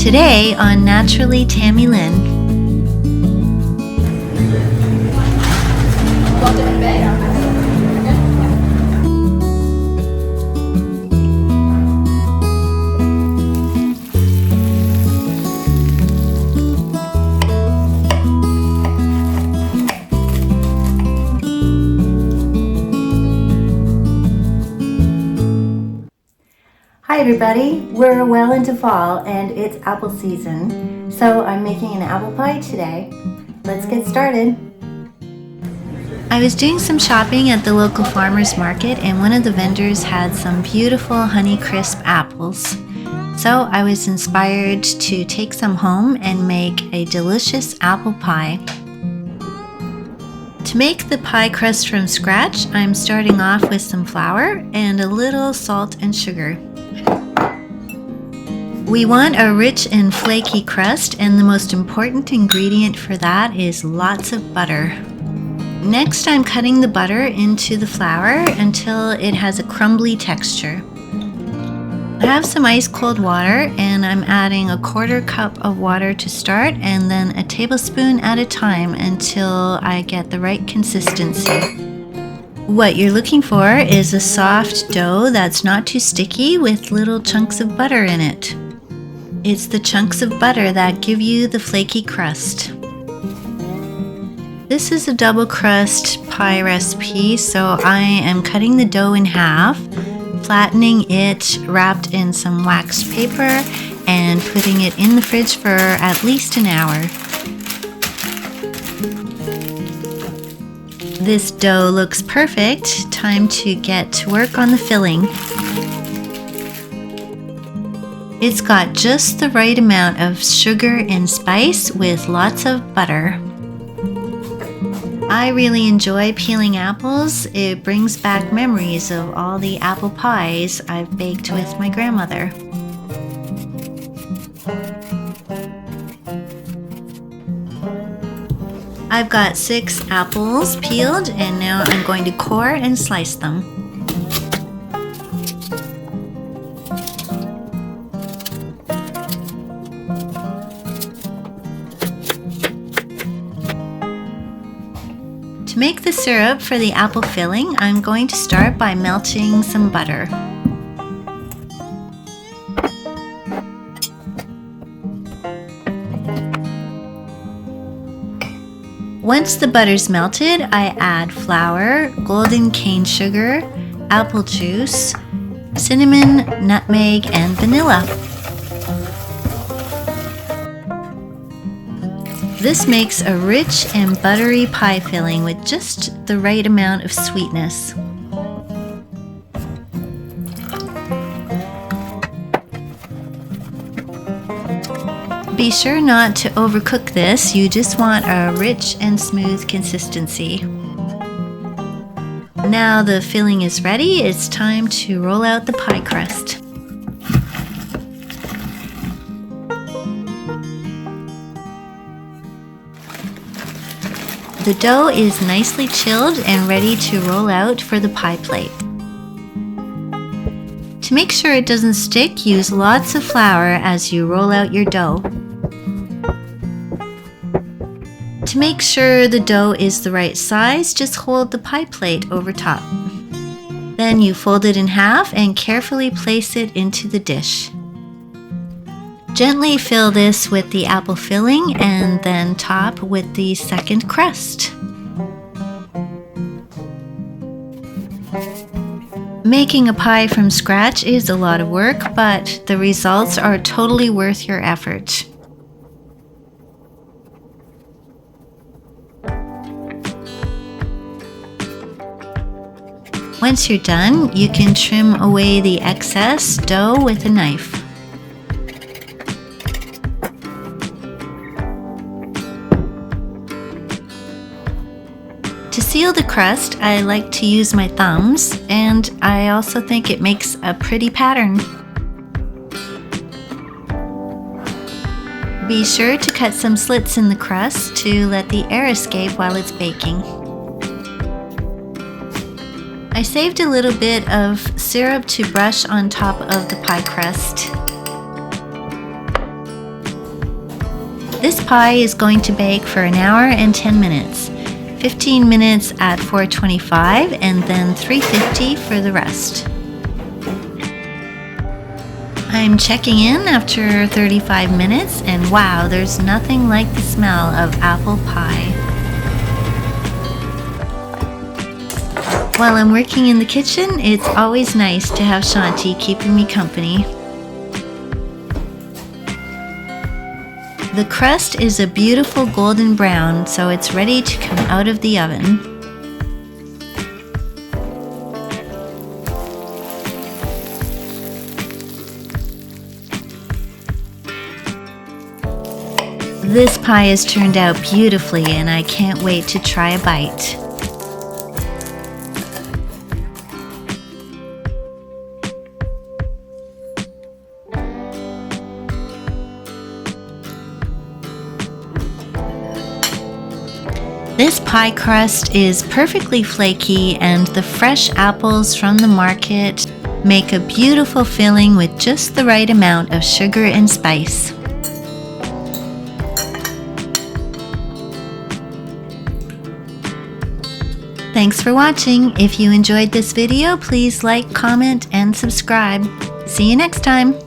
Today on Naturally Tammy Lynn. Hi everybody, we're well into fall and it's apple season, so I'm making an apple pie today. Let's get started. I was doing some shopping at the local farmer's market and one of the vendors had some beautiful Honey Crisp apples. So I was inspired to take some home and make a delicious apple pie. To make the pie crust from scratch, I'm starting off with some flour and a little salt and sugar. We want a rich and flaky crust, and the most important ingredient for that is lots of butter. Next, I'm cutting the butter into the flour until it has a crumbly texture. I have some ice cold water and I'm adding a 1/4 cup of water to start and then a tablespoon at a time until I get the right consistency. What you're looking for is a soft dough that's not too sticky with little chunks of butter in it. It's the chunks of butter that give you the flaky crust. This is a double crust pie recipe, so I am cutting the dough in half, flattening it wrapped in some waxed paper, and putting it in the fridge for at least an hour. This dough looks perfect. Time to get to work on the filling. It's got just the right amount of sugar and spice with lots of butter. I really enjoy peeling apples. It brings back memories of all the apple pies I've baked with my grandmother. I've got 6 apples peeled and now I'm going to core and slice them. To make the syrup for the apple filling, I'm going to start by melting some butter. Once the butter's melted, I add flour, golden cane sugar, apple juice, cinnamon, nutmeg, and vanilla. This makes a rich and buttery pie filling with just the right amount of sweetness. Be sure not to overcook this, you just want a rich and smooth consistency. Now the filling is ready, it's time to roll out the pie crust. The dough is nicely chilled and ready to roll out for the pie plate. To make sure it doesn't stick, use lots of flour as you roll out your dough. To make sure the dough is the right size, just hold the pie plate over top. Then you fold it in half and carefully place it into the dish. Gently fill this with the apple filling and then top with the second crust. Making a pie from scratch is a lot of work, but the results are totally worth your effort. Once you're done, you can trim away the excess dough with a knife. To seal the crust, I like to use my thumbs, and I also think it makes a pretty pattern. Be sure to cut some slits in the crust to let the air escape while it's baking. I saved a little bit of syrup to brush on top of the pie crust. This pie is going to bake for an hour and 10 minutes. 15 minutes at 425 and then 350 for the rest. I'm checking in after 35 minutes and wow, there's nothing like the smell of apple pie. While I'm working in the kitchen, it's always nice to have Shanti keeping me company. The crust is a beautiful golden brown, so it's ready to come out of the oven. This pie has turned out beautifully and I can't wait to try a bite. This pie crust is perfectly flaky and the fresh apples from the market make a beautiful filling with just the right amount of sugar and spice. Thanks for watching. If you enjoyed this video, please like, comment, and subscribe. See you next time.